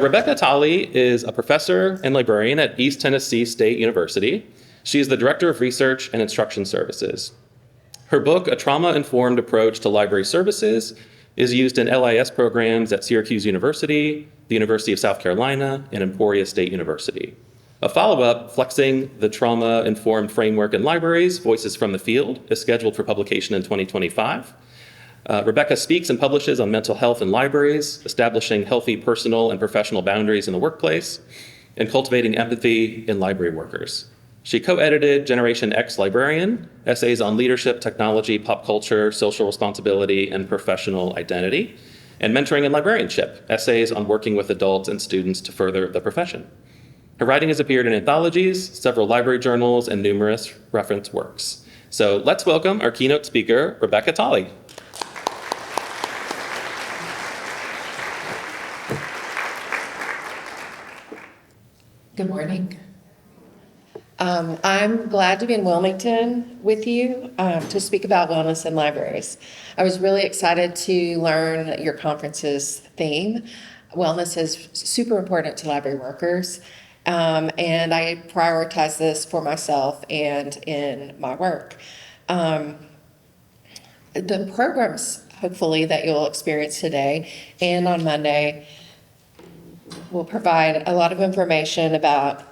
Rebecca Tolley is a professor and librarian at East Tennessee State University. She is the Director of Research and Instruction Services. Her book, A Trauma-Informed Approach to Library Services, is used in LIS programs at Syracuse University, the University of South Carolina, and Emporia State University. A follow-up, Flexing the Trauma-Informed Framework in Libraries, Voices from the Field, is scheduled for publication in 2025. Rebecca speaks and publishes on mental health in libraries, establishing healthy personal and professional boundaries in the workplace, and cultivating empathy in library workers. She co-edited Generation X Librarian, essays on leadership, technology, pop culture, social responsibility, and professional identity, and Mentoring in Librarianship, essays on working with adults and students to further the profession. Her writing has appeared in anthologies, several library journals, and numerous reference works. So let's welcome our keynote speaker, Rebecca Tolley. Good morning. I'm glad to be in Wilmington with you to speak about wellness in libraries. I was really excited to learn your conference's theme. Wellness is super important to library workers, and I prioritize this for myself and in my work. The programs, hopefully, that you'll experience today and on Monday will provide a lot of information about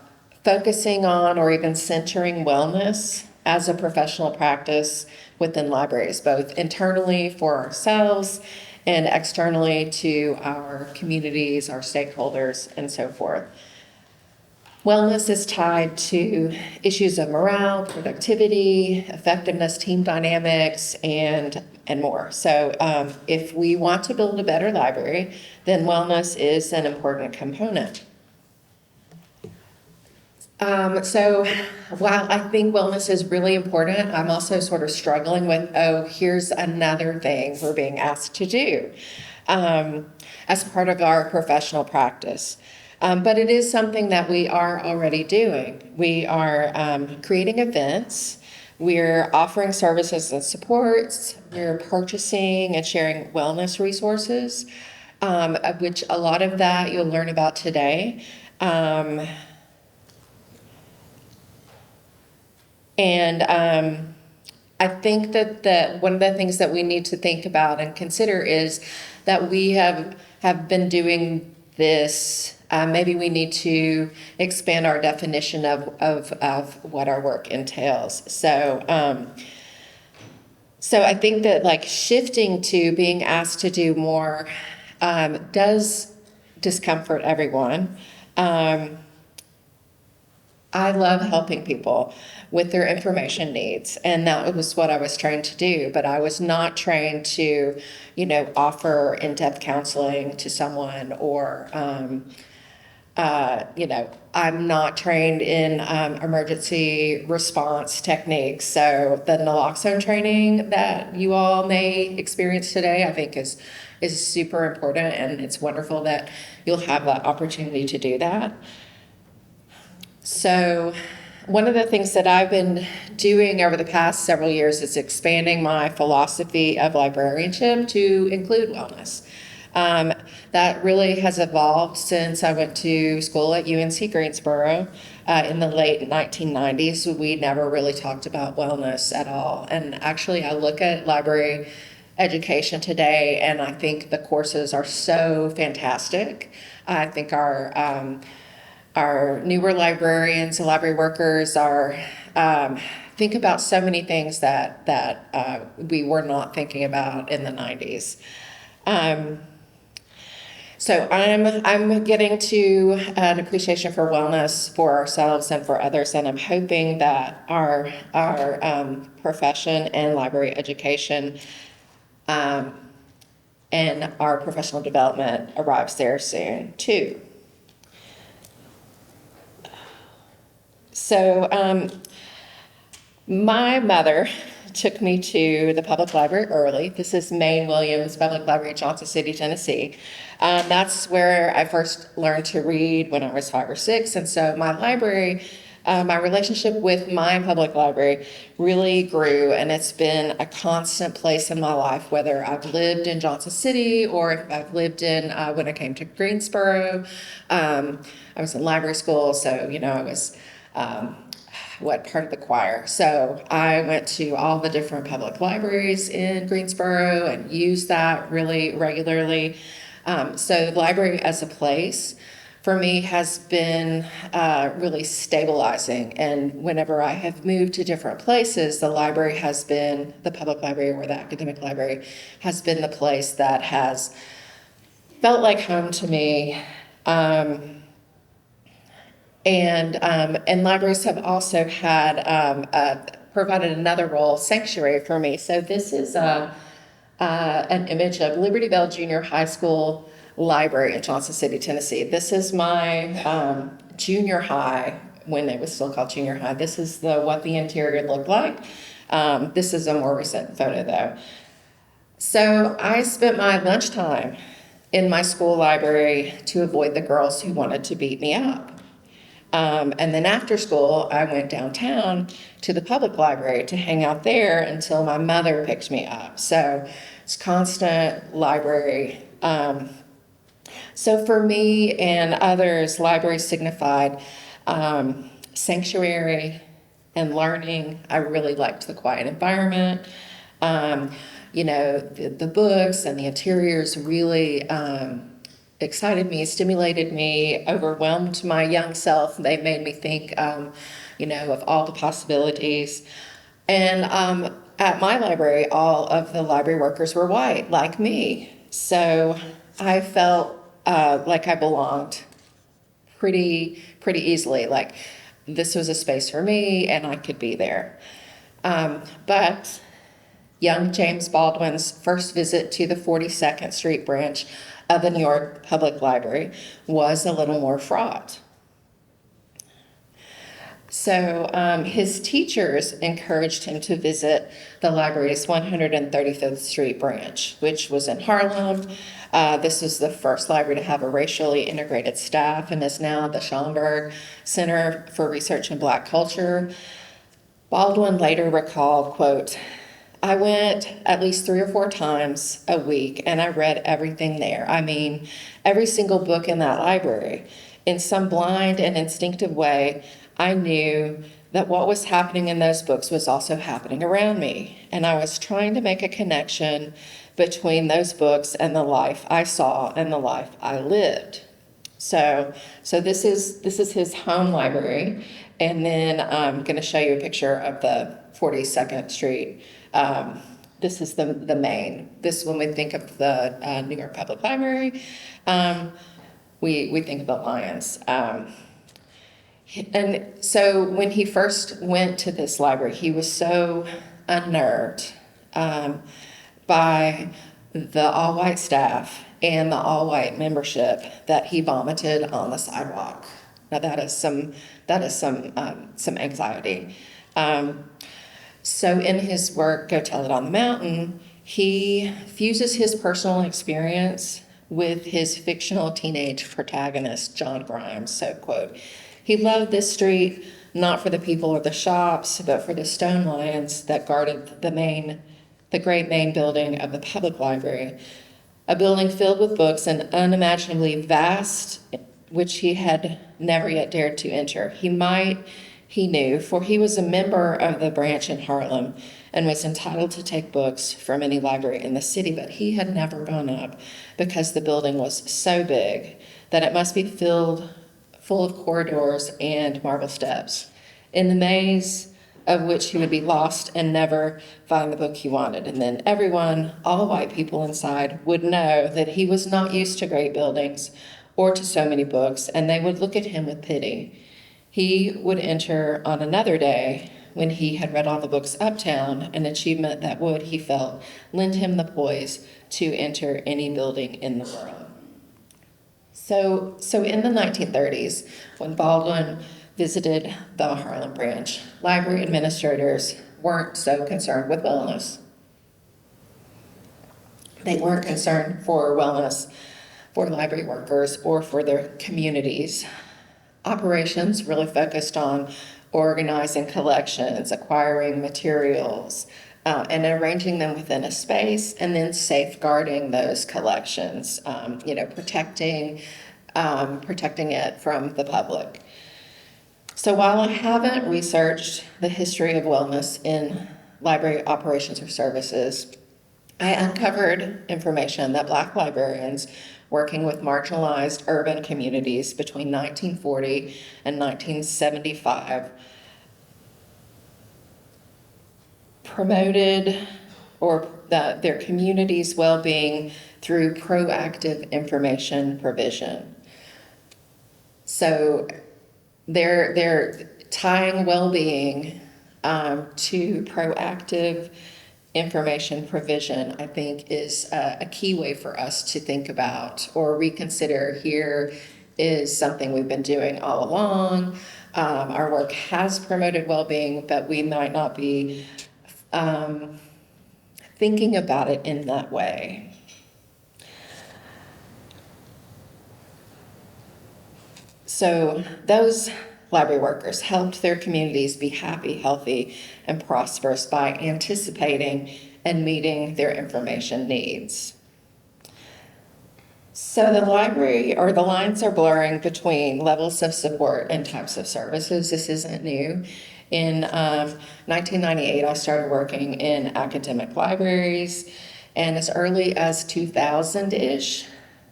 focusing on or even centering wellness as a professional practice within libraries, both internally for ourselves and externally to our communities, our stakeholders, and so forth. Wellness is tied to issues of morale, productivity, effectiveness, team dynamics, and more. So if we want to build a better library, then wellness is an important component. So while I think wellness is really important, I'm also sort of struggling with, here's another thing we're being asked to do as part of our professional practice. But it is something that we are already doing. We are creating events. We're offering services and supports. We're purchasing and sharing wellness resources, which a lot of that you'll learn about today. I think that one of the things that we need to think about and consider is that we have been doing this. Maybe we need to expand our definition of what our work entails. So I think that like shifting to being asked to do more does discomfort everyone. I love helping people with their information needs, and that was what I was trained to do, but I was not trained to, offer in-depth counseling to someone or, I'm not trained in emergency response techniques. So the naloxone training that you all may experience today, I think is super important, and it's wonderful that you'll have that opportunity to do that. So one of the things that I've been doing over the past several years is expanding my philosophy of librarianship to include wellness. That really has evolved since I went to school at UNC Greensboro in the late 1990s. We never really talked about wellness at all. And actually, I look at library education today, and I think the courses are so fantastic. I think our newer librarians and library workers are think about so many things that we were not thinking about in the 90s. So I'm getting to an appreciation for wellness for ourselves and for others, and I'm hoping that our profession and library education and our professional development arrives there soon too. So my mother took me to the public library early. This is Maine Williams Public Library in Johnson City, Tennessee. That's where I first learned to read when I was 5 or 6. And so my library my relationship with my public library really grew, and it's been a constant place in my life, whether I've lived in Johnson City or if I've lived in, when I came to Greensboro. I was in library school, so, I was part of the choir. So I went to all the different public libraries in Greensboro and used that really regularly. So the library as a place for me has been really stabilizing. And whenever I have moved to different places, the public library or the academic library has been the place that has felt like home to me. And libraries have also had provided another role, sanctuary for me. So this is an image of Liberty Bell Junior High School Library in Johnson City, Tennessee. This is my junior high, when it was still called junior high. This is what the interior looked like. This is a more recent photo, though. So I spent my lunchtime in my school library to avoid the girls who wanted to beat me up. And then after school, I went downtown to the public library to hang out there until my mother picked me up. So it's constant library. So for me and others, library signified sanctuary and learning. I really liked the quiet environment. The books and the interiors really excited me, stimulated me, overwhelmed my young self. They made me think, of all the possibilities. And at my library, all of the library workers were white, like me. So I felt like I belonged pretty easily. Like this was a space for me, and I could be there. But young James Baldwin's first visit to the 42nd Street branch of the New York Public Library was a little more fraught. So his teachers encouraged him to visit the library's 135th Street branch, which was in Harlem. This was the first library to have a racially integrated staff and is now the Schomburg Center for Research in Black Culture. Baldwin later recalled, quote, "I went at least 3 or 4 times a week and I read everything there. I mean, every single book in that library. In some blind and instinctive way, I knew that what was happening in those books was also happening around me. And I was trying to make a connection between those books and the life I saw and the life I lived." So this is his home library. And then I'm going to show you a picture of the 42nd Street. This is the main. This, when we think of the New York Public Library, we think of the Lions. And so when he first went to this library, he was so unnerved by the all-white staff and the all-white membership that he vomited on the sidewalk. Now that is some anxiety. So in his work, Go Tell It on the Mountain, he fuses his personal experience with his fictional teenage protagonist, John Grimes. So, quote, "He loved this street, not for the people or the shops, but for the stone lions that guarded the great main building of the public library, a building filled with books and unimaginably vast, which he had never yet dared to enter. He knew, for he was a member of the branch in Harlem and was entitled to take books from any library in the city, but he had never gone up because the building was so big that it must be full of corridors and marble steps, in the maze of which he would be lost and never find the book he wanted. And then everyone, all the white people inside, would know that he was not used to great buildings or to so many books, and they would look at him with pity. He would enter on another day when he had read all the books uptown, an achievement that would, he felt, lend him the poise to enter any building in the world." So in the 1930s, when Baldwin visited the Harlem branch, library administrators weren't so concerned with wellness. They weren't concerned for wellness for library workers or for their communities. operations, really focused on organizing collections, acquiring materials, and arranging them within a space, and then safeguarding those collections, protecting it from the public. So while I haven't researched the history of wellness in library operations or services, I uncovered information that Black librarians working with marginalized urban communities between 1940 and 1975 promoted their community's well-being through proactive information provision. So they're tying well-being to proactive information provision, I think, is a key way for us to think about or reconsider. Here is something we've been doing all along. Our work has promoted well-being, but we might not be thinking about it in that way. So those library workers helped their communities be happy, healthy, and prosperous by anticipating and meeting their information needs. So the lines are blurring between levels of support and types of services. This isn't new. In 1998, I started working in academic libraries, and as early as 2000-ish,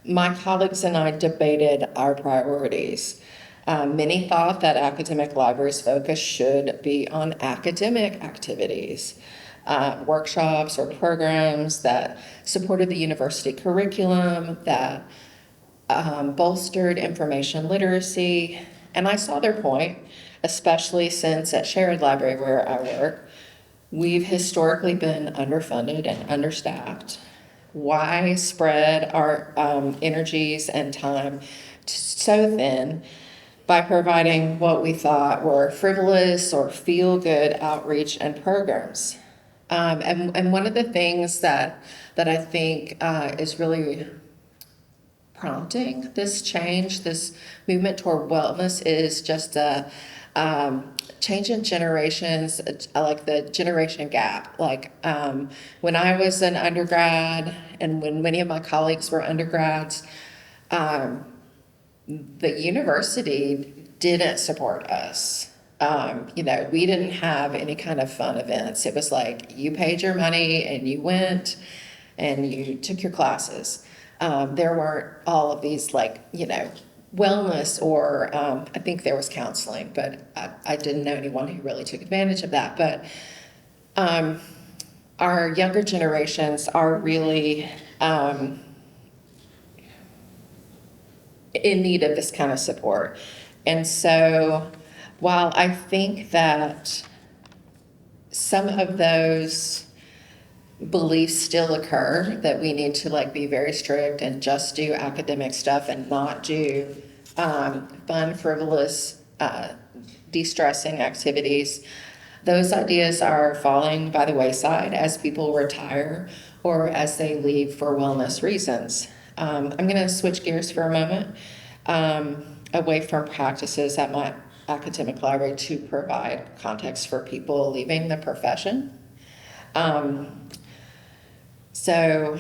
my colleagues and I debated our priorities. Many thought that academic libraries' focus should be on academic activities, workshops or programs that supported the university curriculum, that bolstered information literacy. And I saw their point, especially since at Shared Library, where I work, we've historically been underfunded and understaffed. Why spread our energies and time so thin by providing what we thought were frivolous or feel-good outreach and programs? And one of the things that I think is really prompting this change, this movement toward wellness, is just a change in generations, like the generation gap. Like when I was an undergrad and when many of my colleagues were undergrads, the university didn't support us. We didn't have any kind of fun events. It was like you paid your money and you went and you took your classes. There weren't all of these wellness or I think there was counseling, but I didn't know anyone who really took advantage of that. But our younger generations are really in need of this kind of support. And so while I think that some of those beliefs still occur, that we need to be very strict and just do academic stuff and not do fun, frivolous, de-stressing activities, those ideas are falling by the wayside as people retire or as they leave for wellness reasons. I'm going to switch gears for a moment away from practices at my academic library to provide context for people leaving the profession. So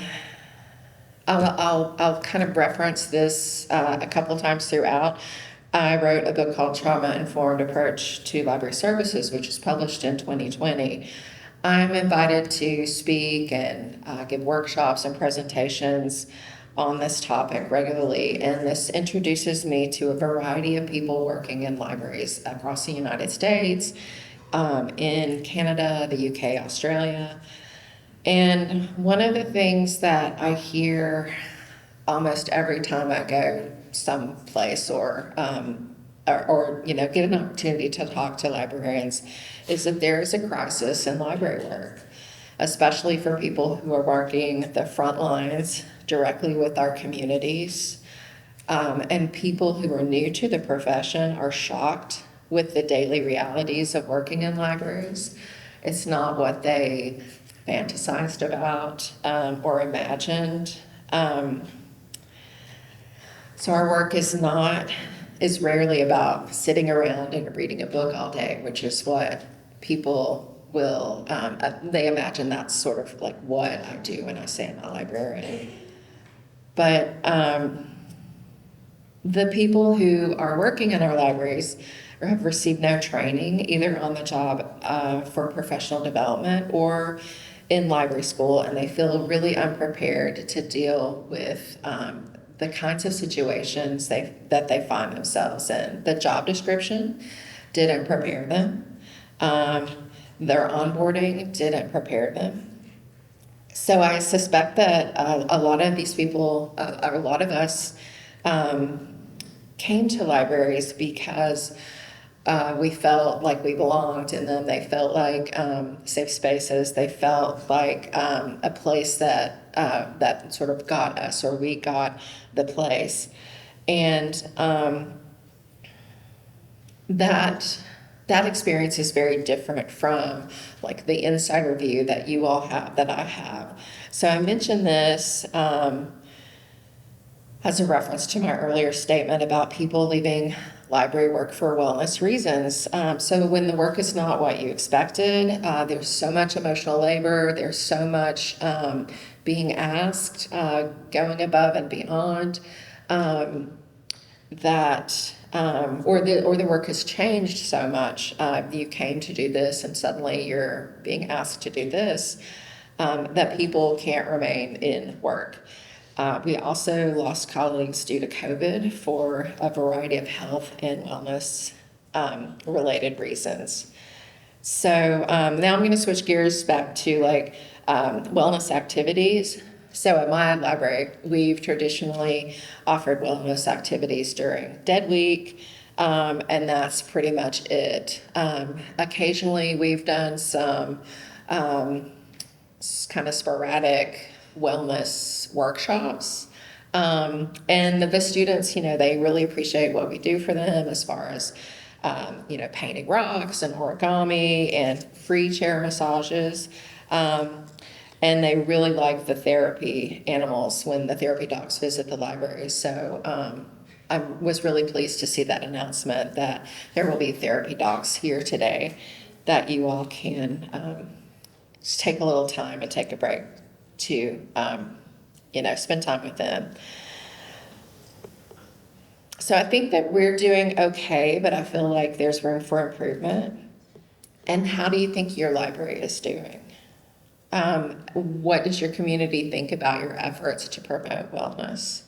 I'll kind of reference this a couple of times throughout. I wrote a book called Trauma-Informed Approach to Library Services, which was published in 2020. I'm invited to speak and give workshops and presentations on this topic regularly, and this introduces me to a variety of people working in libraries across the United States, in Canada, the UK, Australia. And one of the things that I hear almost every time I go someplace or get an opportunity to talk to librarians is that there is a crisis in library work, especially for people who are working the front lines directly with our communities. And people who are new to the profession are shocked with the daily realities of working in libraries. It's not what they fantasized about or imagined. So our work is not is rarely about sitting around and reading a book all day, which is what people will, they imagine that's sort of like what I do when I say I'm a librarian. But the people who are working in our libraries have received no training, either on the job for professional development or in library school, and they feel really unprepared to deal with the kinds of situations that they find themselves in. The job description didn't prepare them. Their onboarding didn't prepare them. So I suspect that a lot of these people, a lot of us, came to libraries because we felt like we belonged in them. They felt like safe spaces. They felt like a place that that sort of got us, or we got the place, and that experience is very different from like the insider view that you all have, that I have. So I mentioned this as a reference to my earlier statement about people leaving library work for wellness reasons. So when the work is not what you expected, there's so much emotional labor, there's so much being asked, going above and beyond, that or the work has changed so much. You came to do this and suddenly you're being asked to do this, that people can't remain in work. We also lost colleagues due to COVID for a variety of health and wellness related reasons. So now I'm going to switch gears back to like wellness activities. So at my library, we've traditionally offered wellness activities during Dead Week, and that's pretty much it. Occasionally, we've done some kind of sporadic wellness workshops, and the students, they really appreciate what we do for them as far as painting rocks and origami and free chair massages. And they really like the therapy animals when the therapy dogs visit the library. So I was really pleased to see that announcement that there will be therapy dogs here today, that you all can just take a little time and take a break to spend time with them. So I think that we're doing okay, but I feel like there's room for improvement. And how do you think your library is doing? What does your community think about your efforts to promote wellness?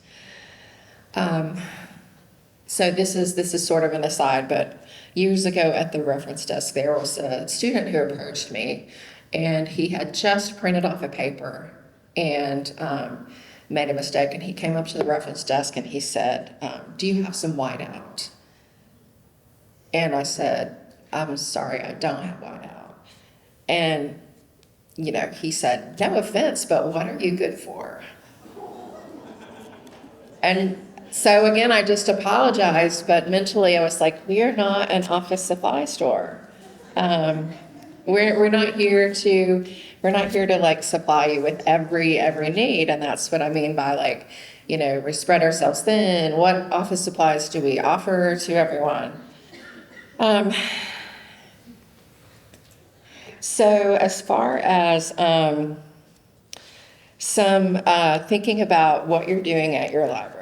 So this is sort of an aside, but years ago at the reference desk, there was a student who approached me, and he had just printed off a paper and made a mistake. And he came up to the reference desk and he said, "Do you have some whiteout?" And I said, "I'm sorry, I don't have whiteout." And he said, "No offense, but what are you good for?" And so again, I just apologized, but mentally I was like, we are not an office supply store. We're not here to like supply you with every need, and that's what I mean by like, we spread ourselves thin. What office supplies do we offer to everyone? So as far as some thinking about what you're doing at your library,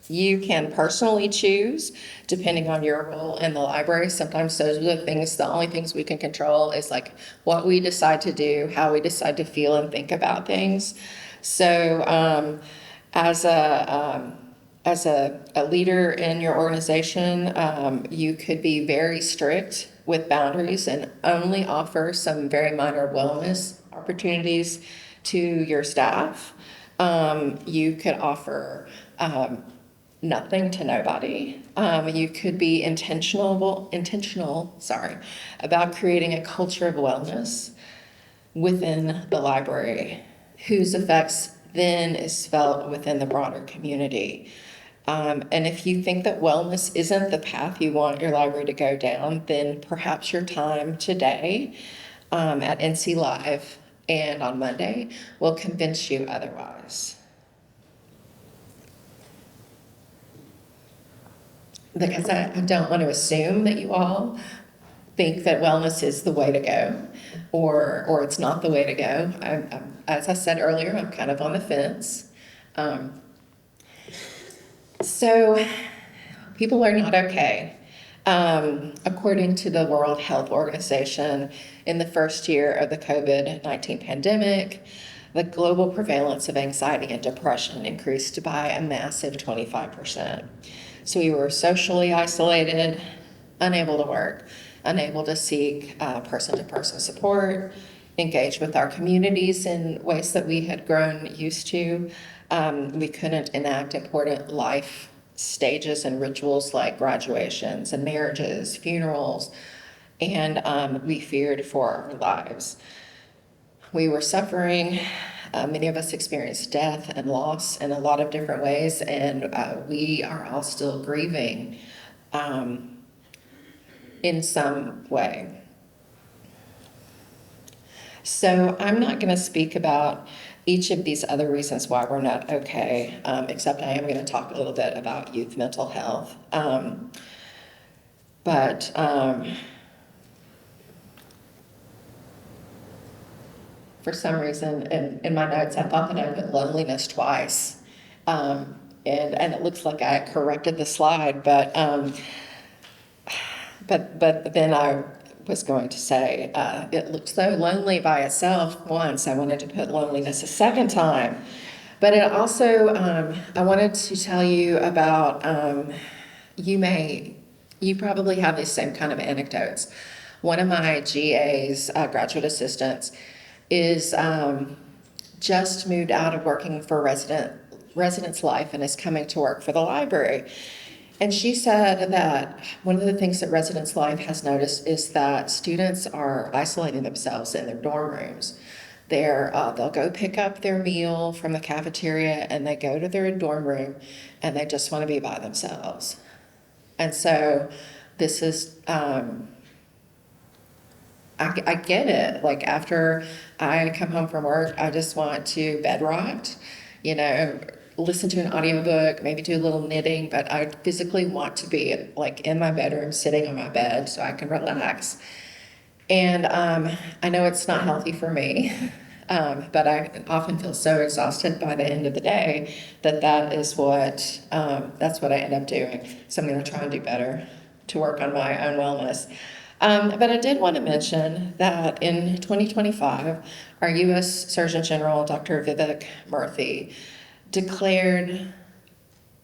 you can personally choose, depending on your role in the library. Sometimes those are the only things we can control is like what we decide to do, how we decide to feel and think about things. So as a leader in your organization, you could be very strict with boundaries and only offer some very minor wellness opportunities to your staff. You could offer nothing to nobody. You could be intentional about creating a culture of wellness within the library, whose effects then is felt within the broader community. And if you think that wellness isn't the path you want your library to go down, then perhaps your time today at NC Live and on Monday will convince you otherwise. because I don't want to assume that you all think that wellness is the way to go, or it's not the way to go. As I said earlier, I'm kind of on the fence. So people are not okay. According to the World Health Organization, in the first year of the COVID-19 pandemic, the global prevalence of anxiety and depression increased by a massive 25%. So we were socially isolated, unable to work, unable to seek person-to-person support, engage with our communities in ways that we had grown used to. We couldn't enact important life stages and rituals like graduations and marriages, funerals, and we feared for our lives. We were suffering. Many of us experienced death and loss in a lot of different ways, and we are all still grieving in some way. So I'm not going to speak about each of these other reasons why we're not okay, except I am going to talk a little bit about youth mental health. For some reason, in my notes, I thought that I put loneliness twice. And it looks like I corrected the slide, but then I was going to say, it looked so lonely by itself once. I wanted to put loneliness a second time. But it also, I wanted to tell you about, you probably have these same kind of anecdotes. One of my GAs, graduate assistants, is just moved out of working for residence life and is coming to work for the library. And she said that one of the things that residence life has noticed is that students are isolating themselves in their dorm rooms. They'll go pick up their meal from the cafeteria and they go to their dorm room and they just want to be by themselves. And so this is, I get it. Like after I come home from work, I just want to bed rot, listen to an audiobook, maybe do a little knitting, but I physically want to be like in my bedroom, sitting on my bed so I can relax. And I know it's not healthy for me, but I often feel so exhausted by the end of the day that's what I end up doing. So I'm going to try and do better to work on my own wellness. But I did want to mention that in 2025, our U.S. Surgeon General, Dr. Vivek Murthy, declared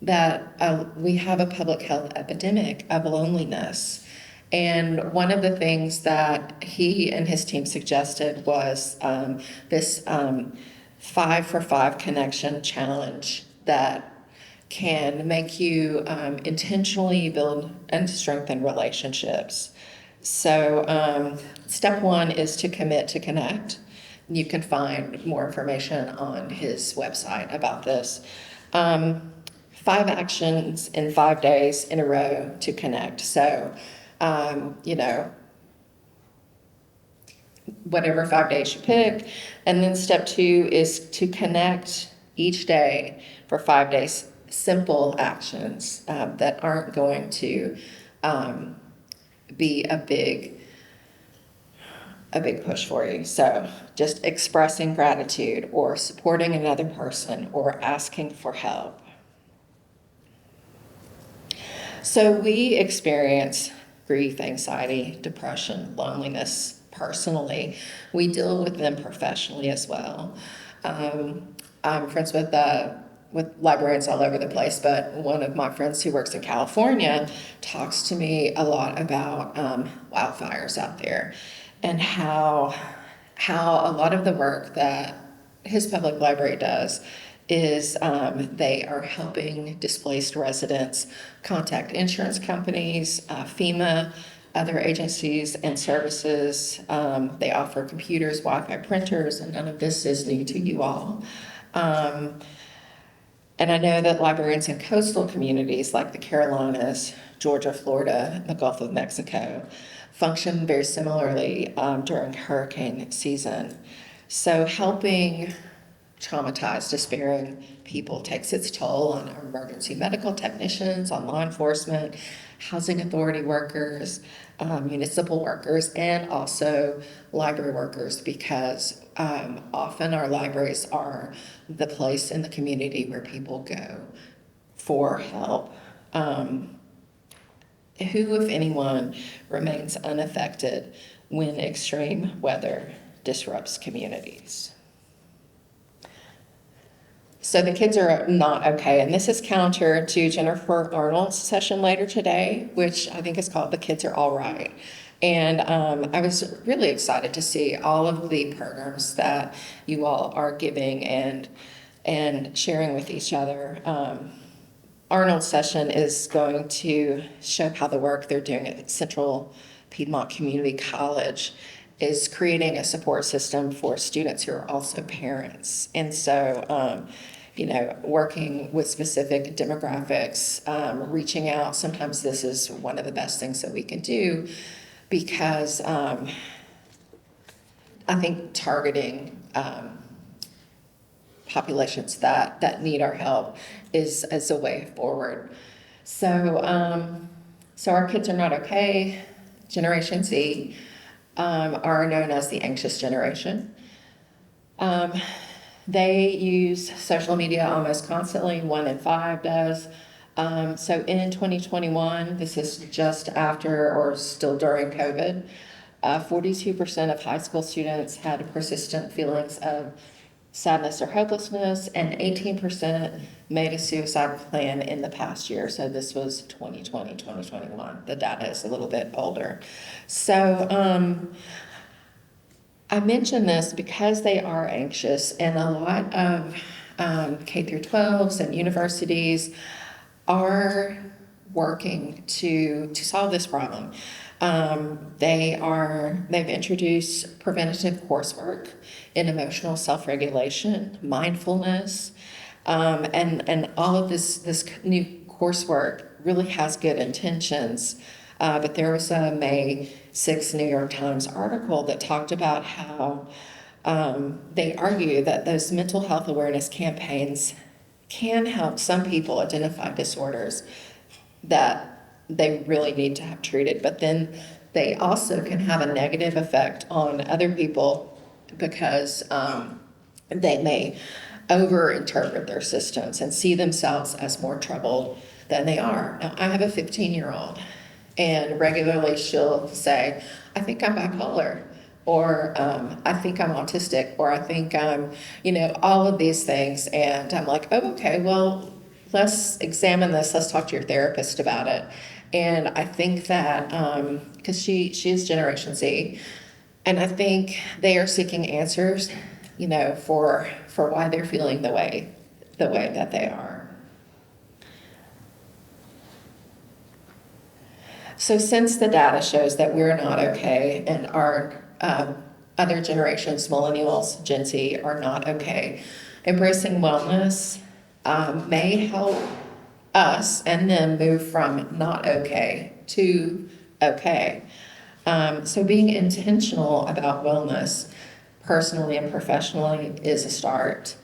that we have a public health epidemic of loneliness. And one of the things that he and his team suggested was this 5 for 5 connection challenge that can make you intentionally build and strengthen relationships. So step 1 is to commit to connect. You can find more information on his website about this. 5 actions in 5 days in a row to connect. So, whatever 5 days you pick. And then step 2 is to connect each day for 5 days. Simple actions that aren't going to be a big push for you. So just expressing gratitude or supporting another person or asking for help. So we experience grief, anxiety, depression, loneliness personally. We deal with them professionally as well. I'm friends with librarians all over the place, but one of my friends who works in California talks to me a lot about wildfires out there and how a lot of the work that his public library does is they are helping displaced residents contact insurance companies, FEMA, other agencies and services. They offer computers, Wi-Fi printers, and none of this is new to you all. And I know that librarians in coastal communities like the Carolinas, Georgia, Florida, the Gulf of Mexico function very similarly during hurricane season. So helping traumatized, despairing people takes its toll on emergency medical technicians, on law enforcement, housing authority workers, municipal workers, and also library workers, because often our libraries are the place in the community where people go for help. Who, if anyone, remains unaffected when extreme weather disrupts communities? So the kids are not okay, and this is counter to Jennifer Arnold's session later today, which I think is called "The Kids Are All Right." And I was really excited to see all of the programs that you all are giving and sharing with each other. Arnold's session is going to show how the work they're doing at Central Piedmont Community College is creating a support system for students who are also parents. And so, working with specific demographics, reaching out, sometimes this is one of the best things that we can do, because I think targeting populations that need our help is a way forward. So our kids are not okay. Generation Z are known as the anxious generation. They use social media almost constantly. 1 in 5 does. So in 2021, this is just after or still during COVID, 42% of high school students had persistent feelings of sadness or hopelessness, and 18% made a suicide plan in the past year. So this was 2020, 2021. The data is a little bit older. So I mention this because they are anxious, and a lot of K through 12s and universities are working to solve this problem. They've introduced preventative coursework in emotional self-regulation, mindfulness, and all of this new coursework really has good intentions. But there was a May 6 New York Times article that talked about how they argue that those mental health awareness campaigns can help some people identify disorders that they really need to have treated, but then they also can have a negative effect on other people because they may overinterpret their systems and see themselves as more troubled than they are. Now, I have a 15-year-old, and regularly she'll say, I think I'm bipolar, or I think I'm autistic, or I think I'm, all of these things. And I'm like, oh, okay, well, let's examine this. Let's talk to your therapist about it. And I think that, because she is Generation Z, and I think they are seeking answers, for why they're feeling the way that they are. So since the data shows that we're not okay, and our other generations, millennials, Gen Z, are not okay, embracing wellness may help us and them move from not okay to okay. So being intentional about wellness, personally and professionally, is a start.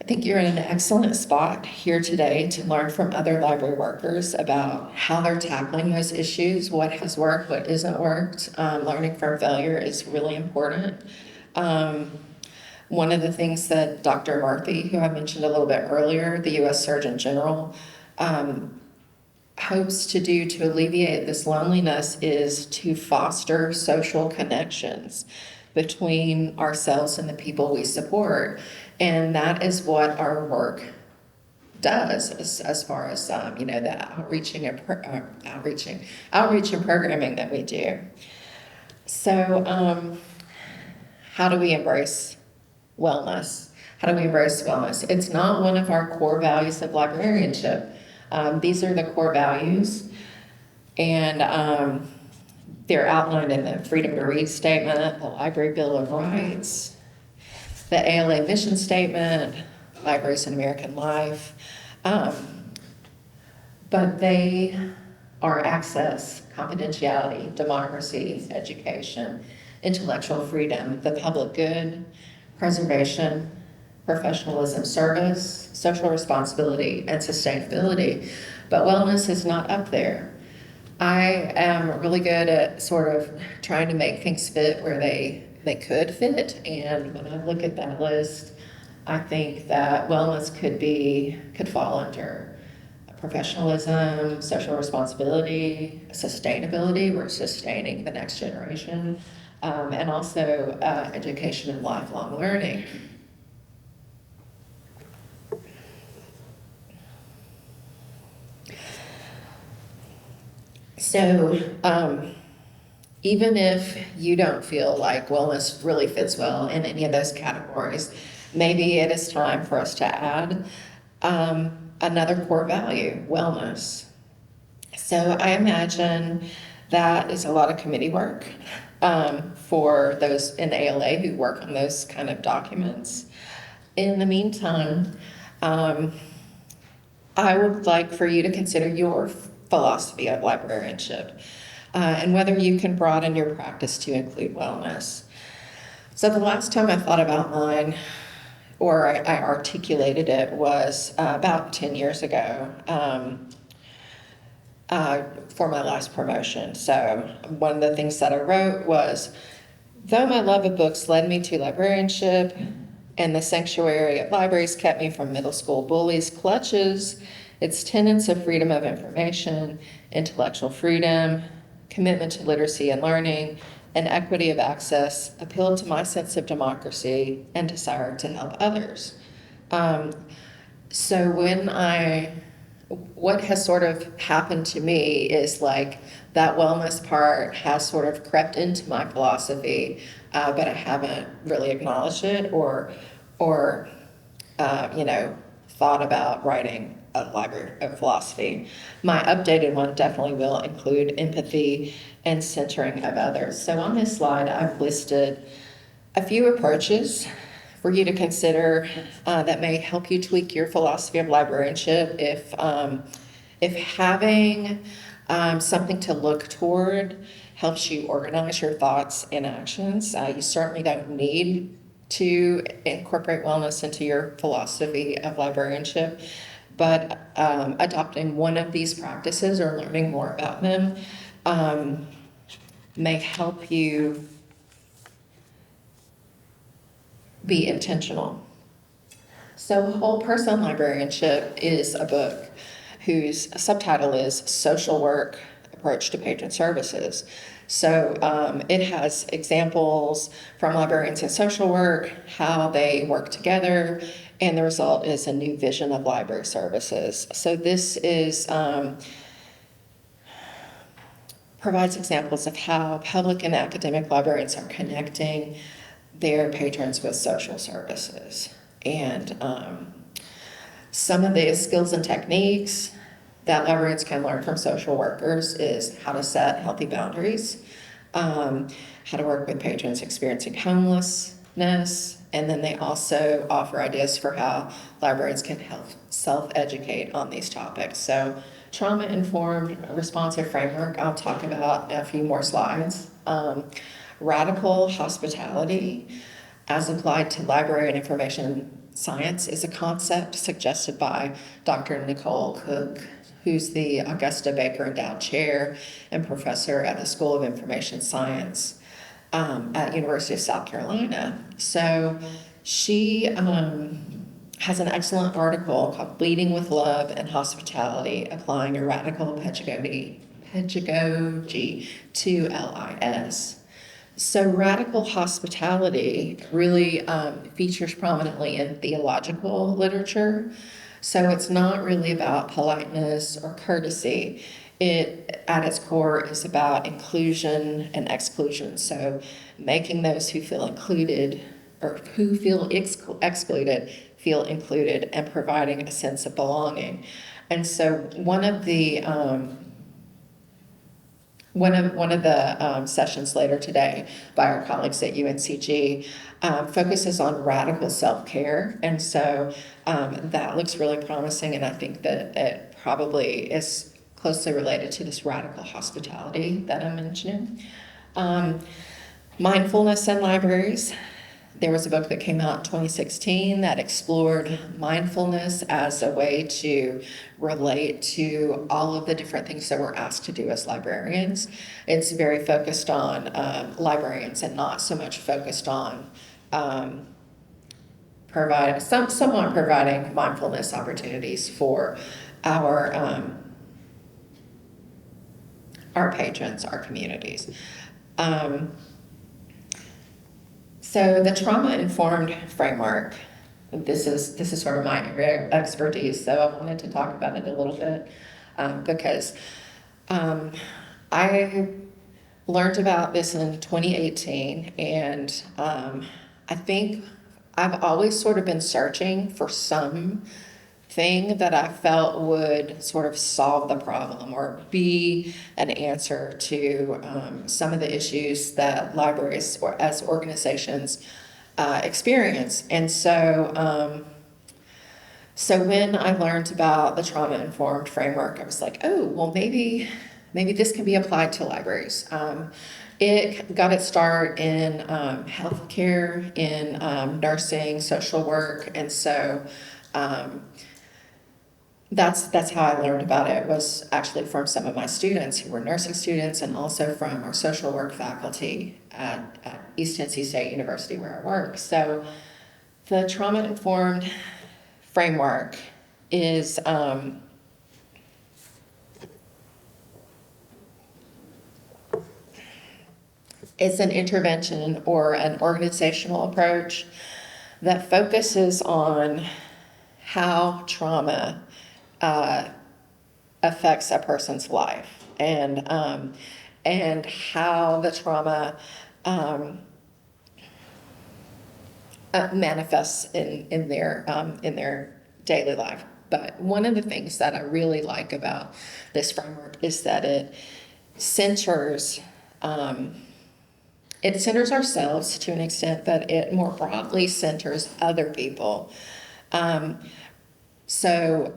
I think you're in an excellent spot here today to learn from other library workers about how they're tackling those issues, what has worked, what isn't worked. Learning from failure is really important. One of the things that Dr. Murphy, who I mentioned a little bit earlier, the U.S. Surgeon General, hopes to do to alleviate this loneliness is to foster social connections between ourselves and the people we support. And that is what our work does as far as, the outreach and programming that we do. So how do we embrace wellness? How do we embrace wellness? It's not one of our core values of librarianship. These are the core values, and they're outlined in the Freedom to Read Statement, the Library Bill of Rights, the ALA Mission Statement, Libraries in American Life. But they are access, confidentiality, democracy, education, intellectual freedom, the public good, preservation, professionalism, service, social responsibility, and sustainability, but wellness is not up there. I am really good at sort of trying to make things fit where they could fit, and when I look at that list, I think that wellness could fall under professionalism, social responsibility, sustainability. We're sustaining the next generation, and also education and lifelong learning. So, even if you don't feel like wellness really fits well in any of those categories, maybe it is time for us to add another core value, wellness. So I imagine that is a lot of committee work for those in ALA who work on those kind of documents. In the meantime, I would like for you to consider your philosophy of librarianship and whether you can broaden your practice to include wellness. So the last time I thought about mine, or I articulated it, was about 10 years ago for my last promotion. So one of the things that I wrote was, though my love of books led me to librarianship and the sanctuary of libraries kept me from middle school bullies' clutches, its tenets of freedom of information, intellectual freedom, commitment to literacy and learning, and equity of access appealed to my sense of democracy and desire to help others. So what has sort of happened to me is like that wellness part has sort of crept into my philosophy, but I haven't really acknowledged it or thought about writing a library of philosophy. My updated one definitely will include empathy and centering of others. So on this slide, I've listed a few approaches for you to consider that may help you tweak your philosophy of librarianship. If having something to look toward helps you organize your thoughts and actions, you certainly don't need to incorporate wellness into your philosophy of librarianship, but adopting one of these practices or learning more about them may help you be intentional. So Whole Person Librarianship is a book whose subtitle is Social Work Approach to Patron Services. So it has examples from librarians in social work, how they work together, and the result is a new vision of library services. So this is provides examples of how public and academic librarians are connecting their patrons with social services. And some of the skills and techniques that librarians can learn from social workers is how to set healthy boundaries, how to work with patrons experiencing homelessness, and then they also offer ideas for how librarians can help self-educate on these topics. So trauma-informed responsive framework, I'll talk about in a few more slides. Radical hospitality as applied to library and information science is a concept suggested by Dr. Nicole Cook, who's the Augusta Baker Endowed Chair and Professor at the School of Information Science at University of South Carolina. So she has an excellent article called Leading with Love and Hospitality, Applying a Radical Pedagogy to LIS. So radical hospitality really features prominently in theological literature. So it's not really about politeness or courtesy. It, at its core, is about inclusion and exclusion. So making those who feel included or who feel excluded feel included and providing a sense of belonging. And so one of the sessions later today by our colleagues at UNCG focuses on radical self-care. And so that looks really promising, and I think that it probably is closely related to this radical hospitality that I'm mentioning. Mindfulness in libraries. There was a book that came out in 2016 that explored mindfulness as a way to relate to all of the different things that we're asked to do as librarians. It's very focused on librarians and not so much focused on somewhat providing mindfulness opportunities for our patrons, our communities. So the trauma-informed framework, this is sort of my area of expertise, so I wanted to talk about it a little bit because I learned about this in 2018, and I think I've always sort of been searching for something that I felt would sort of solve the problem or be an answer to some of the issues that libraries or as organizations experience. And so when I learned about the trauma-informed framework, I was like, oh, well, maybe this can be applied to libraries. It got its start in healthcare, in nursing, social work, and so that's how I learned about it, was actually from some of my students who were nursing students, and also from our social work faculty at East Tennessee State University where I work. So the trauma-informed framework is it's an intervention or an organizational approach that focuses on how trauma affects a person's life, and how the trauma manifests in their daily life. But one of the things that I really like about this framework is that it centers ourselves to an extent, but it more broadly centers other people. So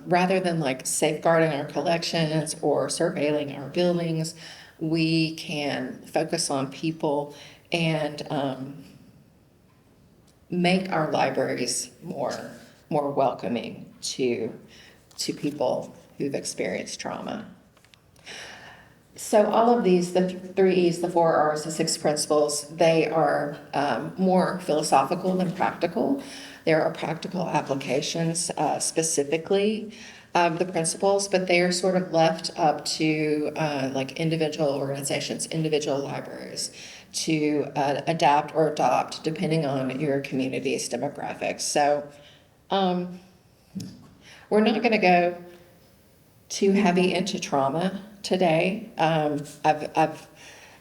rather than like safeguarding our collections or surveilling our buildings, we can focus on people and make our libraries more welcoming to people who've experienced trauma. So all of these, the 3 E's, the 4 R's, the 6 principles, they are more philosophical than practical. There are practical applications specifically of the principles, but they are sort of left up to like individual organizations, individual libraries to adapt or adopt depending on your community's demographics. So we're not going to go too heavy into trauma today. I've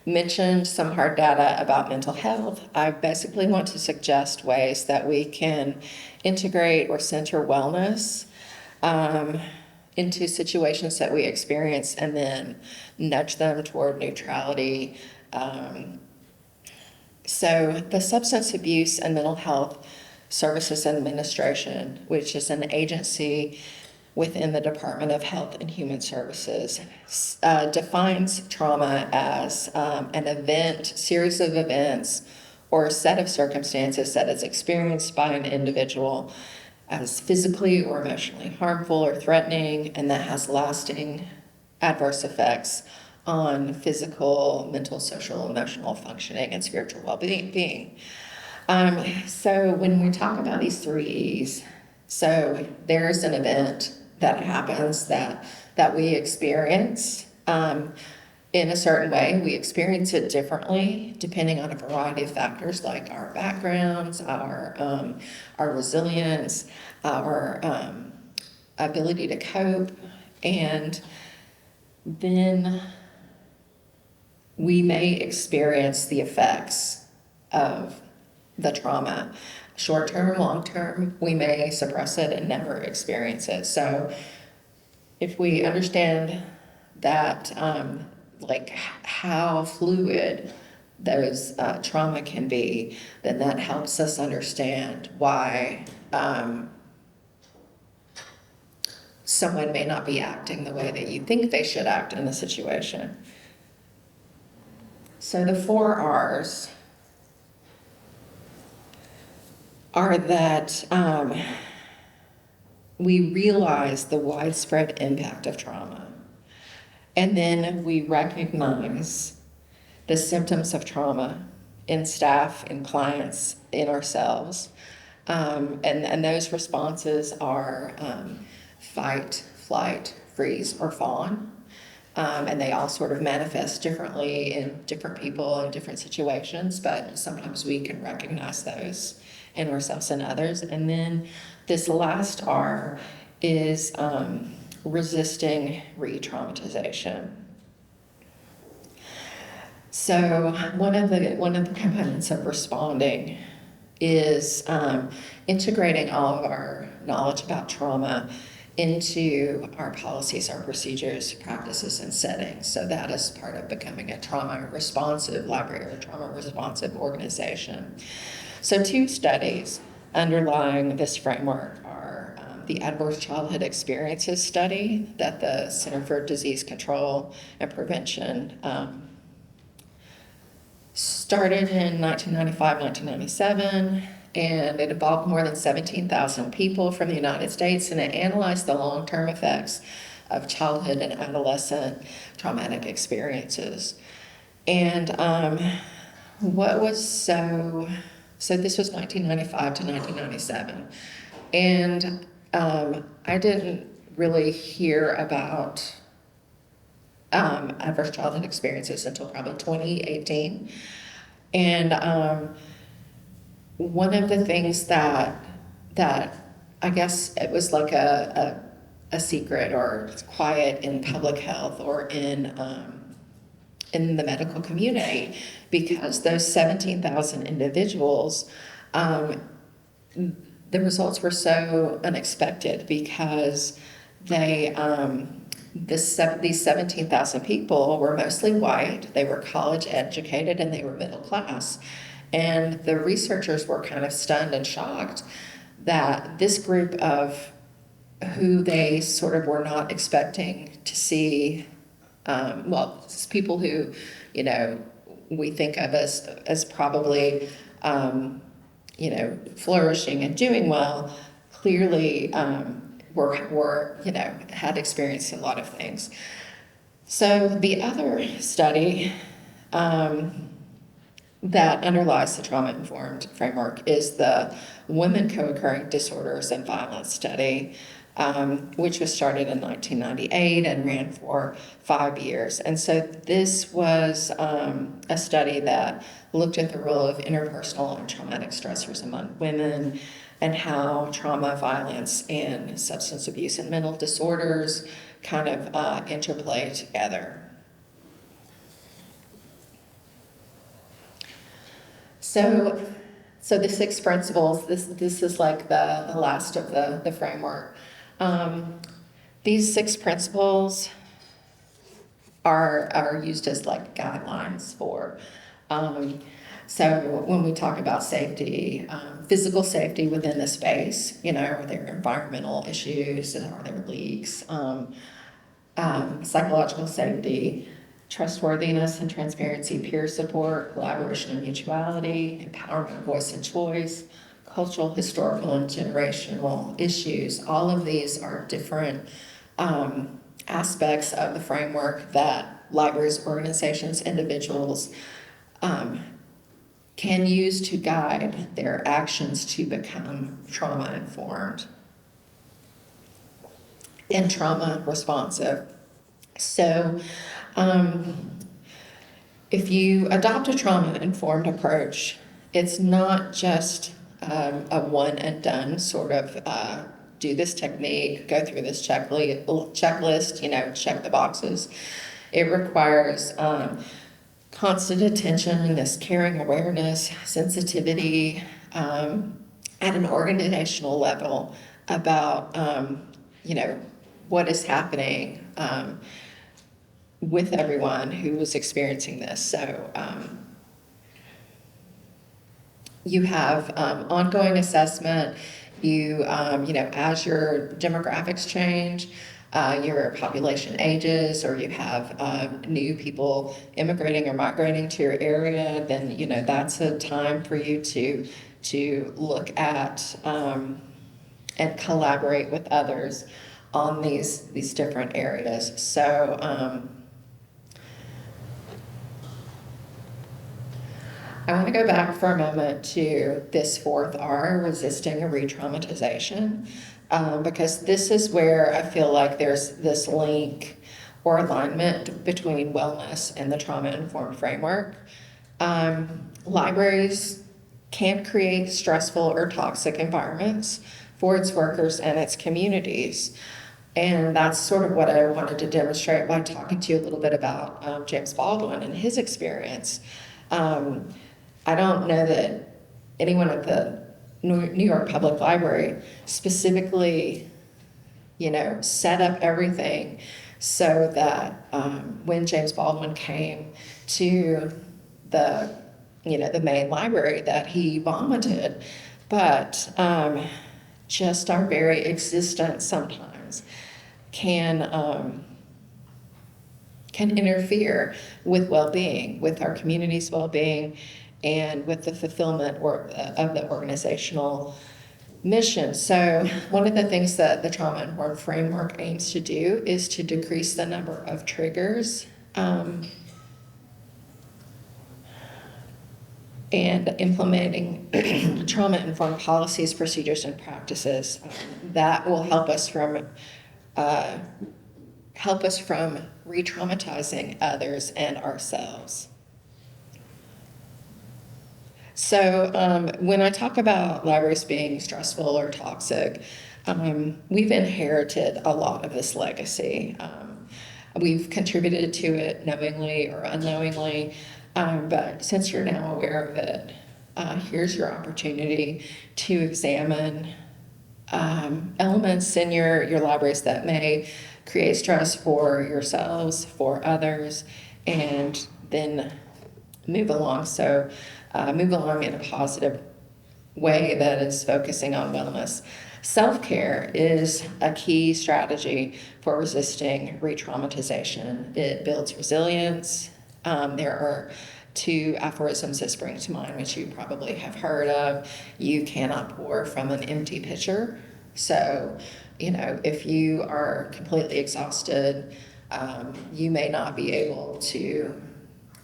mentioned some hard data about mental health. I basically want to suggest ways that we can integrate or center wellness into situations that we experience and then nudge them toward neutrality. So the Substance Abuse and Mental Health Services Administration, which is an agency within the Department of Health and Human Services, defines trauma as an event, series of events, or a set of circumstances that is experienced by an individual as physically or emotionally harmful or threatening, and that has lasting adverse effects on physical, mental, social, emotional functioning, and spiritual well-being. So when we talk about these 3 E's, so there's an event that happens that we experience in a certain way. We experience it differently depending on a variety of factors like our backgrounds, our resilience, our ability to cope, and then we may experience the effects of the trauma. Short-term, long-term, we may suppress it and never experience it. So if we understand that, like how fluid those trauma can be, then that helps us understand why someone may not be acting the way that you think they should act in a situation. So the 4 R's. are that we realize the widespread impact of trauma, and then we recognize the symptoms of trauma in staff, in clients, in ourselves. And those responses are fight, flight, freeze, or fawn. And they all sort of manifest differently in different people in different situations, but sometimes we can recognize those in ourselves and others. And then this last R is resisting re-traumatization. So one of the components of responding is integrating all of our knowledge about trauma into our policies, our procedures, practices, and settings. So that is part of becoming a trauma responsive library or trauma responsive organization. So 2 studies underlying this framework are the Adverse Childhood Experiences Study that the Center for Disease Control and Prevention started in 1995, 1997, and it involved more than 17,000 people from the United States, and it analyzed the long-term effects of childhood and adolescent traumatic experiences. And what was so this was 1995 to 1997, and I didn't really hear about adverse childhood experiences until probably 2018. And one of the things that I guess it was like a secret or quiet in public health or in the medical community, because those 17,000 individuals, the results were so unexpected because they these 17,000 people were mostly white, they were college educated, and they were middle class. And the researchers were kind of stunned and shocked that this group of who they sort of were not expecting to see, people who, we think of as probably, flourishing and doing well, clearly were had experienced a lot of things. So the other study that underlies the trauma-informed framework is the Women Co-occurring Disorders and Violence Study, which was started in 1998 and ran for 5 years. And so this was a study that looked at the role of interpersonal and traumatic stressors among women, and how trauma, violence, and substance abuse and mental disorders kind of interplay together. So the 6 principles, this is like the last of the framework. These 6 principles are used as like guidelines for, so when we talk about safety, physical safety within the space, are there environmental issues, are there leaks, psychological safety, trustworthiness and transparency, peer support, collaboration and mutuality, empowerment, voice and choice, cultural, historical, and generational issues. All of these are different aspects of the framework that libraries, organizations, individuals can use to guide their actions to become trauma-informed and trauma responsive. So if you adopt a trauma-informed approach, it's not just a one and done sort of do this technique, go through this checklist, check the boxes. It requires constant attention, this caring awareness, sensitivity at an organizational level about, what is happening with everyone who was experiencing this. So you have ongoing assessment. You, as your demographics change, your population ages, or you have new people immigrating or migrating to your area, then, that's a time for you to to look at and collaborate with others on these different areas. So I want to go back for a moment to this fourth R, resisting a re-traumatization, because this is where I feel like there's this link or alignment between wellness and the trauma-informed framework. Libraries can create stressful or toxic environments for its workers and its communities. And that's sort of what I wanted to demonstrate by talking to you a little bit about James Baldwin and his experience. I don't know that anyone at the New York Public Library specifically, set up everything so that when James Baldwin came to the main library that he vomited, but just our very existence sometimes can interfere with well-being, with our community's well-being, and with the fulfillment of the organizational mission. So one of the things that the trauma-informed framework aims to do is to decrease the number of triggers and implementing trauma-informed policies, procedures, and practices that will help us from re-traumatizing others and ourselves. So when I talk about libraries being stressful or toxic, we've inherited a lot of this legacy. We've contributed to it knowingly or unknowingly, but since you're now aware of it, here's your opportunity to examine elements in your libraries that may create stress for yourselves, for others, and then move along. So move along in a positive way that is focusing on wellness. Self-care is a key strategy for resisting re-traumatization. It builds resilience. There are two aphorisms that spring to mind, which you probably have heard of. You cannot pour from an empty pitcher. So, if you are completely exhausted, you may not be able to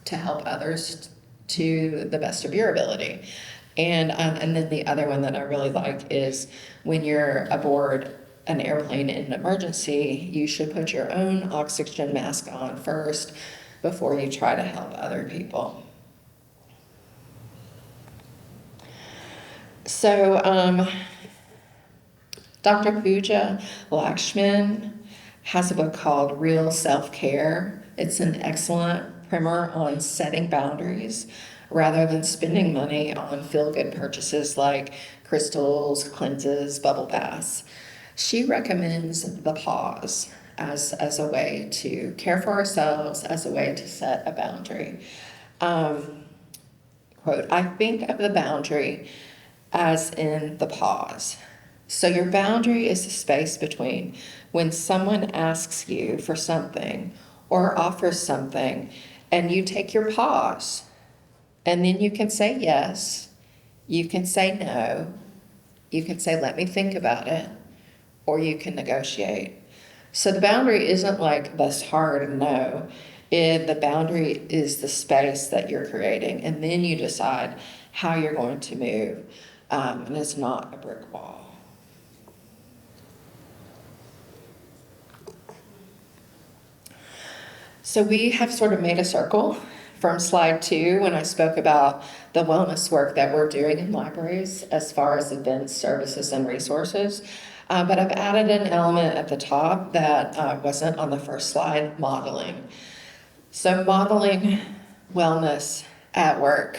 help others to the best of your ability. And then the other one that I really like is when you're aboard an airplane in an emergency, you should put your own oxygen mask on first before you try to help other people. So Dr. Pooja Lakshman has a book called Real Self-Care. It's an excellent primer on setting boundaries rather than spending money on feel-good purchases like crystals, cleanses, bubble baths. She recommends the pause as a way to care for ourselves, as a way to set a boundary. Quote, I think of the boundary as in the pause. So your boundary is the space between when someone asks you for something or offers something and you take your pause, and then you can say yes, you can say no, you can say let me think about it, or you can negotiate. So the boundary isn't like this hard no. The boundary is the space that you're creating, and then you decide how you're going to move, and it's not a brick wall. So we have sort of made a circle from slide 2 when I spoke about the wellness work that we're doing in libraries as far as events, services, and resources. But I've added an element at the top that wasn't on the first slide, modeling. So modeling wellness at work,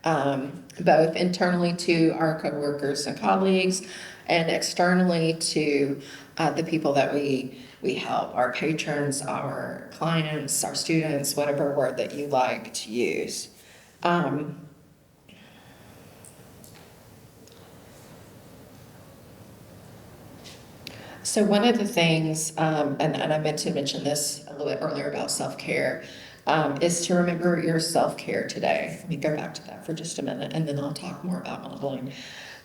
both internally to our coworkers and colleagues and externally to the people that we help, our patrons, our clients, our students, whatever word that you like to use. So one of the things, and I meant to mention this a little bit earlier about self-care, is to remember your self-care today. Let me go back to that for just a minute, and then I'll talk more about modeling.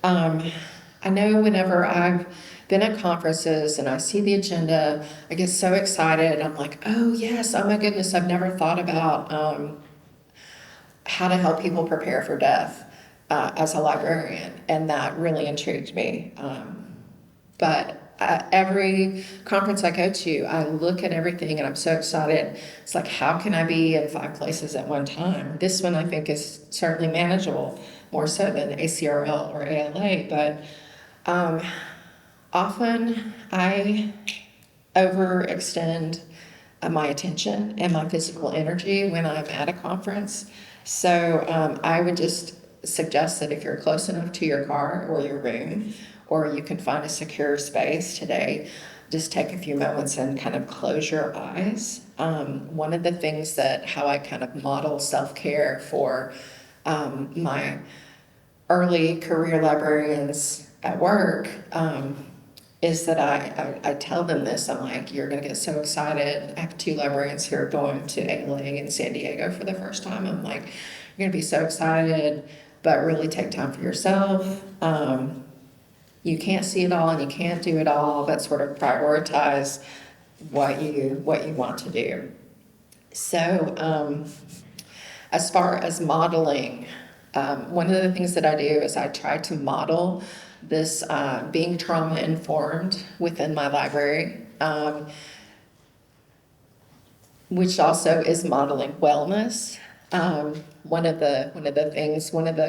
I know whenever I've been at conferences and I see the agenda, I get so excited. I'm like, oh yes, oh my goodness, I've never thought about how to help people prepare for death as a librarian, and that really intrigued me. But every conference I go to, I look at everything and I'm so excited. It's like, how can I be in 5 places at one time? This one I think is certainly manageable, more so than ACRL or ALA, but often I overextend my attention and my physical energy when I'm at a conference. So I would just suggest that if you're close enough to your car or your room, or you can find a secure space today, just take a few moments and kind of close your eyes. One of the things how I kind of model self-care for my early career librarians at work is that I tell them this. I'm like, you're going to get so excited. I have 2 librarians here going to ALA in San Diego for the first time. I'm like, you're going to be so excited, but really take time for yourself. You can't see it all and you can't do it all, but sort of prioritize what you want to do. So as far as modeling, one of the things that I do is I try to model this being trauma-informed within my library, which also is modeling wellness. One of the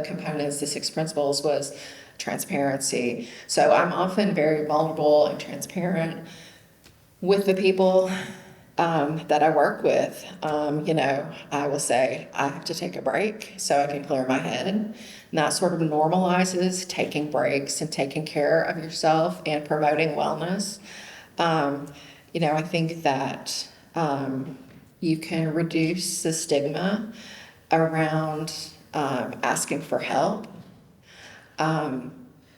components, the 6 principles, was transparency. So I'm often very vulnerable and transparent with the people that I work with. I will say, I have to take a break so I can clear my head. And that sort of normalizes taking breaks and taking care of yourself and promoting wellness. I think that you can reduce the stigma around asking for help.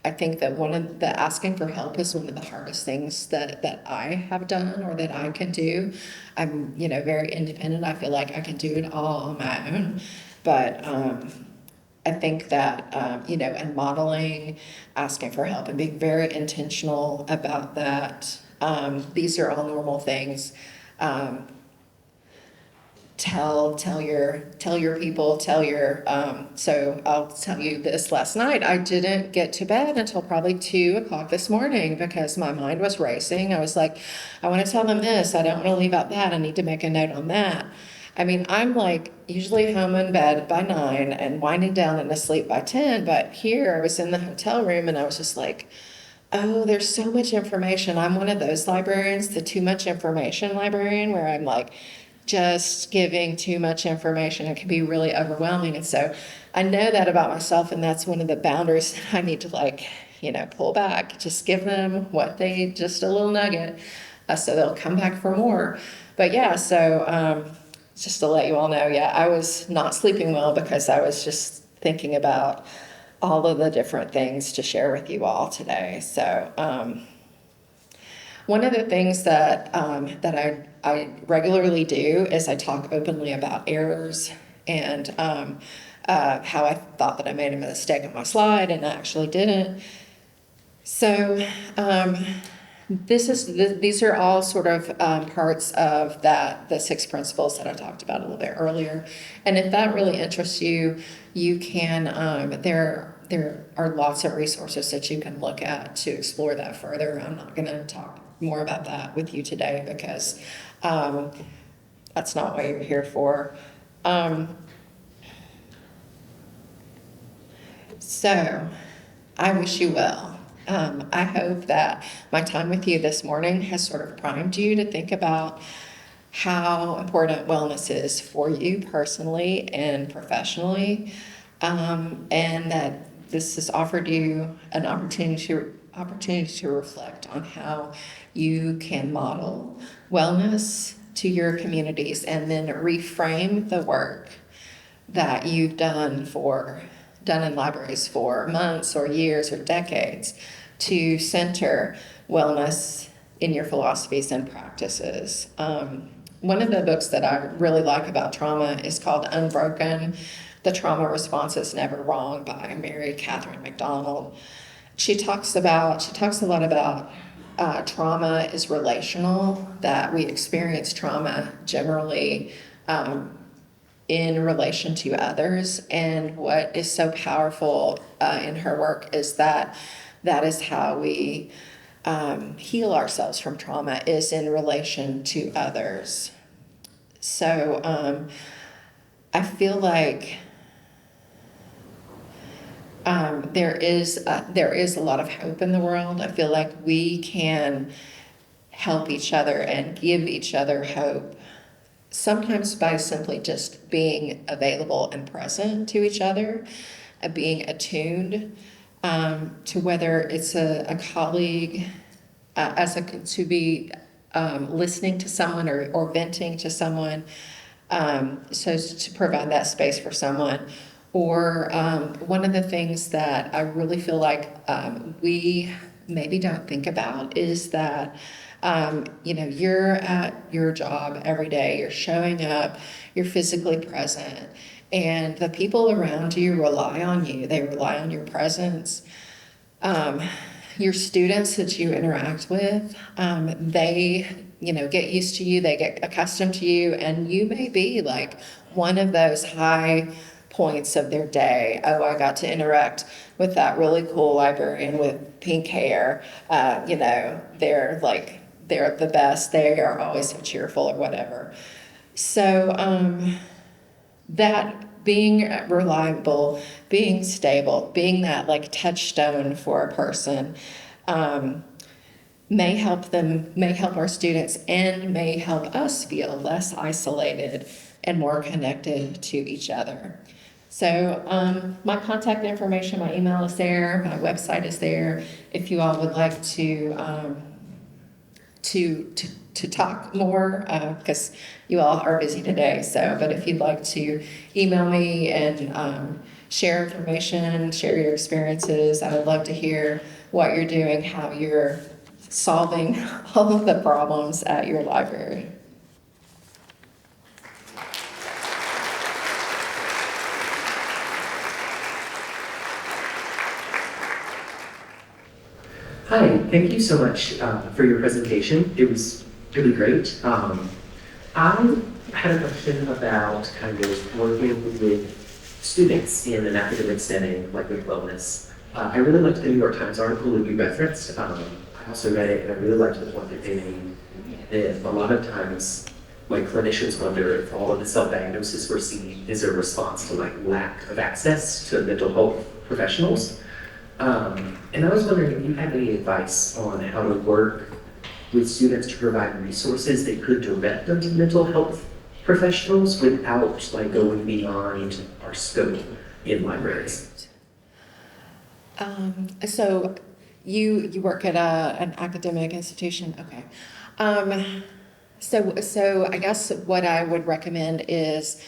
I think that asking for help is one of the hardest things that I have done or that I can do. I'm, very independent. I feel like I can do it all on my own. But I think that, and modeling, asking for help, and being very intentional about that. These are all normal things. Tell your people, so I'll tell you this. Last night, I didn't get to bed until probably 2:00 this morning because my mind was racing. I was like, I want to tell them this. I don't want to leave out that. I need to make a note on that. I mean, I'm like usually home in bed by 9 and winding down and asleep by 10. But here I was in the hotel room and I was just like, oh, there's so much information. I'm one of those librarians, the too much information librarian, where I'm like, just giving too much information. It can be really overwhelming. And so I know that about myself, and that's one of the boundaries that I need to pull back, just give them just a little nugget, so they'll come back for more. But yeah, so just to let you all know, I was not sleeping well because I was just thinking about all of the different things to share with you all today. So one of the things that I regularly do is I talk openly about errors and how I thought that I made a mistake on my slide and I actually didn't. So these are all sort of parts of the 6 principles that I talked about a little bit earlier. And if that really interests you, you can, there are lots of resources that you can look at to explore that further. I'm not going to talk more about that with you today because that's not what you're here for. So I wish you well. I hope that my time with you this morning has sort of primed you to think about how important wellness is for you personally and professionally, and that this has offered you an opportunity to reflect on how you can model wellness to your communities and then reframe the work that you've done in libraries for months or years or decades to center wellness in your philosophies and practices. one of the books that I really like about trauma is called Unbroken: The Trauma Response is Never Wrong by Mary Catherine McDonald. She talks a lot about trauma is relational, that we experience trauma generally in relation to others. And what is so powerful in her work is that is how we heal ourselves from trauma, is in relation to others. So I feel like there is a lot of hope in the world. I feel like we can help each other and give each other hope, sometimes by simply just being available and present to each other, being attuned to whether it's a colleague, to be listening to someone or venting to someone, so to provide that space for someone. Or one of the things that I really feel like we maybe don't think about is that, you're at your job every day, you're showing up, you're physically present, and the people around you rely on you. They rely on your presence. Your students that you interact with, they, get used to you, they get accustomed to you, and you may be like one of those high points of their day. Oh, I got to interact with that really cool librarian with pink hair. They're the best. They are always so cheerful or whatever. So that being reliable, being stable, being that like touchstone for a person may help our students, and may help us feel less isolated and more connected to each other. So my contact information, my email is there, my website is there. If you all would like to talk more, because you all are busy today. So, but if you'd like to email me and share information, share your experiences, I would love to hear what you're doing, how you're solving all of the problems at your library. Hi, thank you so much for your presentation. It was really great. I had a question about kind of working with students in an academic setting, like with wellness. I really liked the New York Times article that you referenced. I also read it, and I really liked the point that they made that a lot of times, like, clinicians wonder if all of the self-diagnosis we're seeing is a response to like lack of access to mental health professionals. And I was wondering if you had any advice on how to work with students to provide resources that could direct them to mental health professionals without like going beyond our scope in libraries. So you work at an academic institution, okay. So I guess what I would recommend is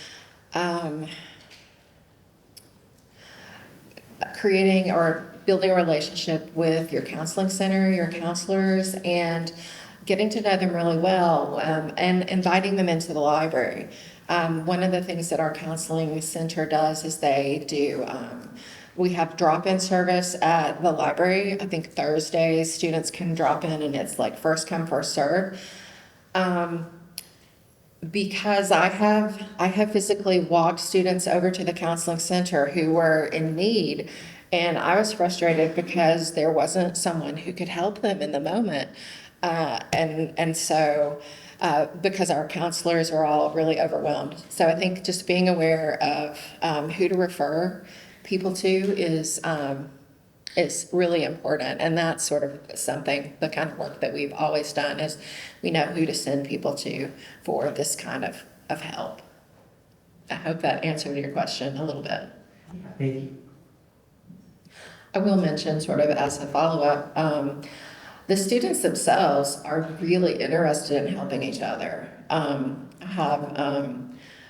creating or building a relationship with your counseling center, your counselors, and getting to know them really well, and inviting them into the library. One of the things that our counseling center does is we have drop-in service at the library. I think Thursdays students can drop in, and it's like first come, first serve. Because I have physically walked students over to the counseling center who were in need, and I was frustrated because there wasn't someone who could help them in the moment. So because our counselors are all really overwhelmed. So I think just being aware of who to refer people to is really important. And that's sort of the kind of work that we've always done, is we know who to send people to for this kind of help. I hope that answered your question a little bit. Thank you. I will mention, sort of as a follow-up, the students themselves are really interested in helping each other. I have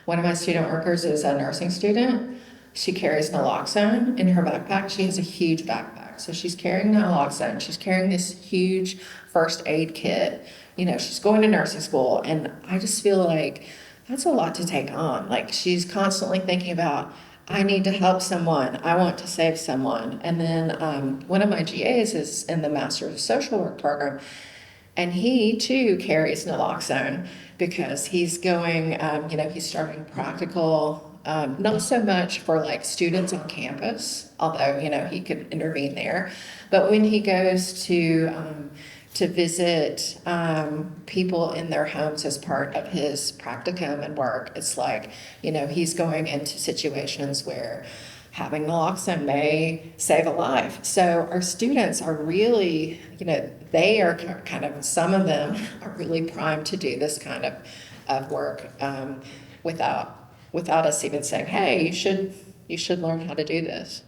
one of my student workers is a nursing student. She carries naloxone in her backpack. She has a huge backpack. backpack. So she's carrying naloxone. She's carrying this huge first aid kit. You know, she's going to nursing school. And I just feel like that's a lot to take on. Like, she's constantly thinking about, I need to help someone. I want to save someone. And then one of my GAs is in the Master of Social Work program. And he too carries naloxone because he's going, he's starting practical, not so much for like students on campus, although, he could intervene there. But when he goes to visit people in their homes as part of his practicum and work, it's like, he's going into situations where having naloxone may save a life. So our students are really, they are kind of, some of them are really primed to do this kind of work without us even saying, hey, you should learn how to do this.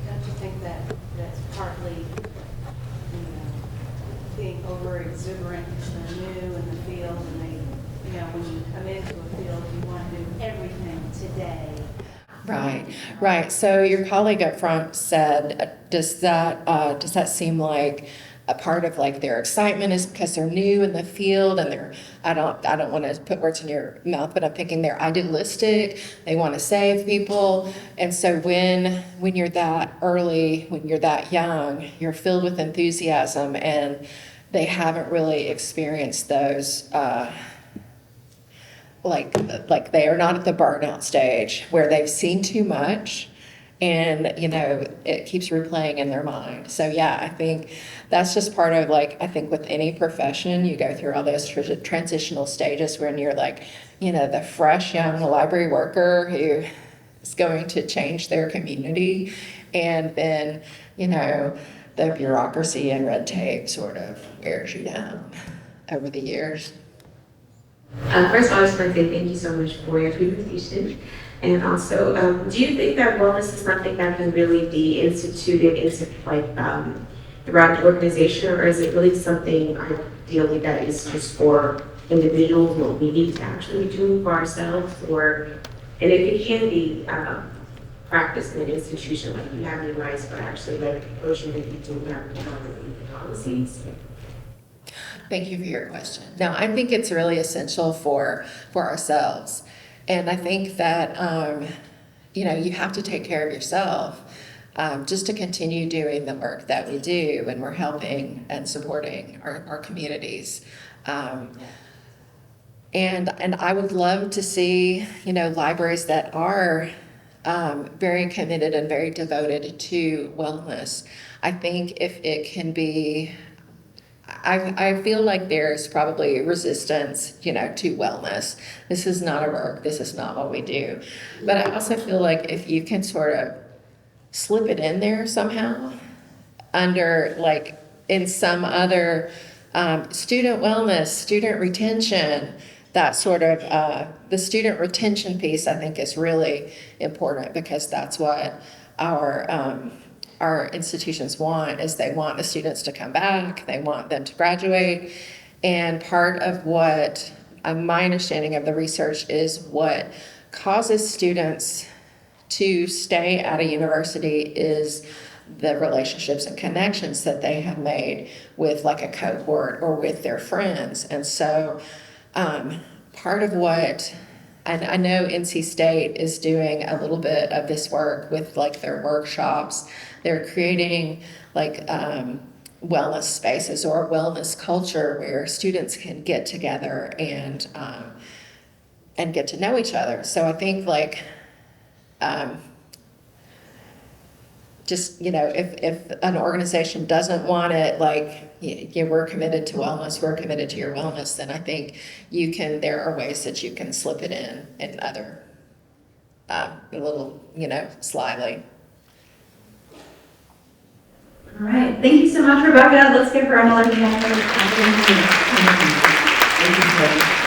Don't you think that that's partly, being over exuberant because they're new in the field, and they, when you come into a field, you want to do everything today. Right. So your colleague up front said, does that seem like a part of like their excitement is because they're new in the field and I don't want to put words in your mouth, but I'm thinking they're idealistic. They want to save people. And so when you're that early, when you're that young, you're filled with enthusiasm, and they haven't really experienced those, like they are not at the burnout stage where they've seen too much, and it keeps replaying in their mind. So yeah, I think that's just part of, like, I think with any profession you go through all those transitional stages when you're like, the fresh young library worker who is going to change their community, and then the bureaucracy and red tape sort of wears you down over the years. First of all, I just want to say thank you so much for your presentation. And also, do you think that wellness is something that can really be instituted into throughout the organization, or is it really something ideally that is just for individuals, what we need to actually do for ourselves? And if it can be practiced in an institution, like, you have any advice for actually approaching the people who have policies? Thank you for your question. No, I think it's really essential for ourselves. And I think that, you have to take care of yourself just to continue doing the work that we do when we're helping and supporting our communities. And I would love to see, libraries that are very committed and very devoted to wellness. I think if it can be, I feel like there's probably resistance, to wellness. This is not our work. This is not what we do. But I also feel like if you can sort of slip it in there somehow under, like, in some other student wellness, student retention, that sort of, the student retention piece, I think, is really important, because that's what our institutions want, is they want the students to come back, they want them to graduate. And part of what my understanding of the research is what causes students to stay at a university is the relationships and connections that they have made with, like, a cohort or with their friends. And so part of what, and I know NC State is doing a little bit of this work with, like, their workshops. They're creating, like, wellness spaces or a wellness culture where students can get together and get to know each other. So I think, like, just, if an organization doesn't want it, like, we're committed to wellness, we're committed to your wellness, then I think there are ways that you can slip it in other, a little, slyly. All right. Thank you so much, Rebecca. Let's give her a round of applause. Thank you.